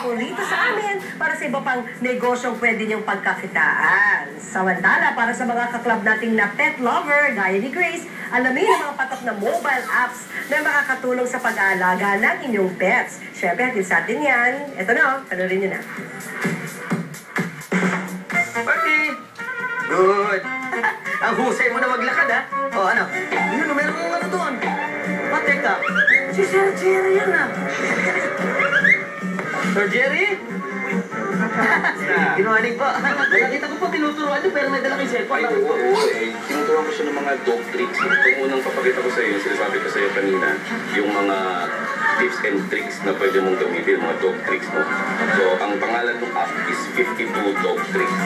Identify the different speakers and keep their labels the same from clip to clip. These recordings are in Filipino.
Speaker 1: po rito sa amin para sa iba pang negosyong pwede niyong pagkakitaan. Samantala, para sa mga kaklab nating na pet lover, gaya ni Grace, alamin ang mga patok na mobile apps na makakatulong sa pag-aalaga ng inyong pets. Siyempre, hatid sa atin yan. Ito na, panurin niyo na.
Speaker 2: Party! Good! Ang husay mo na maglakad, ha? O, ano? Yun, meron mong ano doon. Teka, si Sir Jerry yan, ha? Sir Jerry? Good morning po. Nakita ko po, tinuturuan niyo, pero may dala kay cellphone.
Speaker 3: Ay, oo. Tinuturuan ko siya ng mga dog tricks. Itong unang papakita ko sa iyo, sinasabi ko sa iyo kanina, yung mga tips and tricks na pwede mong gamitin, mga dog tricks mo. So, ang pangalan ng app is 52 Dog Tricks.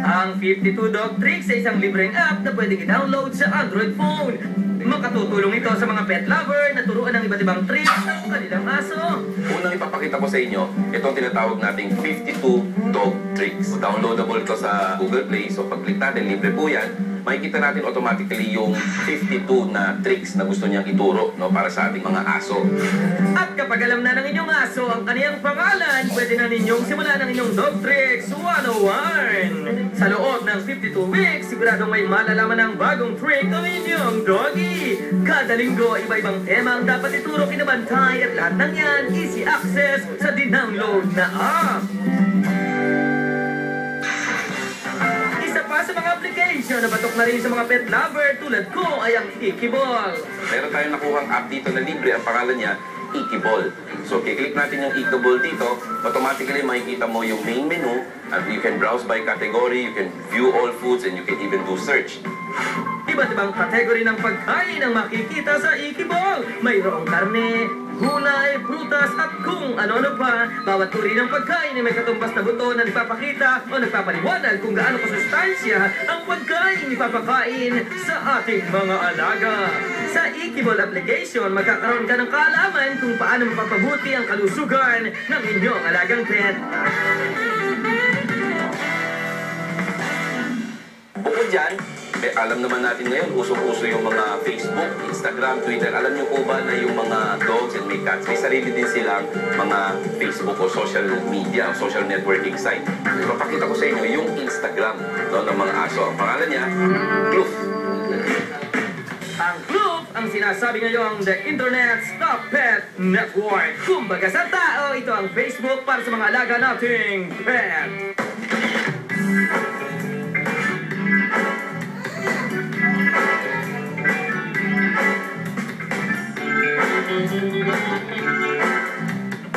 Speaker 2: Ang 52 Dog Tricks ay isang libreng app na pwedeng i-download sa Android phone. Makatutulong ito sa mga pet lover na turuan ng iba't ibang tricks ng kanilang aso.
Speaker 3: Unang ipapakita ko sa inyo, itong tinatawag nating 52 Dog Tricks. Downloadable ito sa Google Play. So pag-click natin, libre po yan. Makikita natin automatically yung 52 na tricks na gusto niyang ituro, no, para sa ating mga aso.
Speaker 2: At kapag alam na ng inyong aso ang kaniyang pangalan, pwede na ninyong simulan ang inyong Dog Tricks 101. Sa loob ng 52 weeks, siguradong may malalaman ng bagong trick ang inyong doggy. Kada linggo, iba-ibang tema ang dapat ituro kinabantay at lahat ng yan easy access sa dinownload na app. Isa pa sa mga application na batok na rin sa mga pet lover tulad ko ay ang Ikiball.
Speaker 3: Meron tayong nakuhang app dito na libre. Ang pangalan niya, Ikiball. So, kiklik natin yung Ikiball dito. Automatically, makikita mo yung main menu. And you can browse by category, you can view all foods, and you can even do search.
Speaker 2: Iba't ibang kategory ng pagkain ang makikita sa Ikiball. Mayroong karne, gulay, prutas at kung ano-ano pa. Bawat uri ng pagkain ay may katumbas na buto na nagpapakita o nagpapaliwanag kung gaano kasustansya ang pagkain ipapakain sa ating mga alaga. Sa Ikiball application, magkakaroon ka ng kaalaman kung paano mapapabuti ang kalusugan ng inyong alagang pet.
Speaker 3: Bukod dyan, alam naman natin ngayon, usong-uso yung mga Facebook, Instagram, Twitter. Alam niyo po ba na yung mga dogs and may cats, may sarili din silang mga Facebook o social media, o social networking site. Papakita ko sa inyo yung Instagram, no, ng mga aso. Ang pangalan niya, Kloof.
Speaker 2: Ang Kloof ang sinasabi ngayong the Internet's Top Pet Network. Kumbaga sa tao, ito ang Facebook para sa mga alaga nating pet.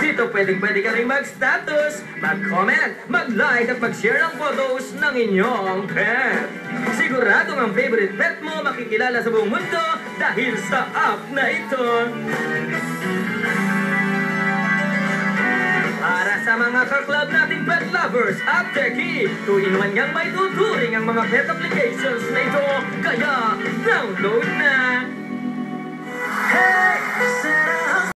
Speaker 2: Dito pwede ka rin mag-status, mag-comment, mag-like at mag-share ng photos ng inyong pet. Siguradong ang favorite pet mo makikilala sa buong mundo dahil sa app na ito. Para sa mga kaklab nating pet lovers at techie, 2-in-1 ngang may tuturing ang mga pet applications na ito. Kaya, download na!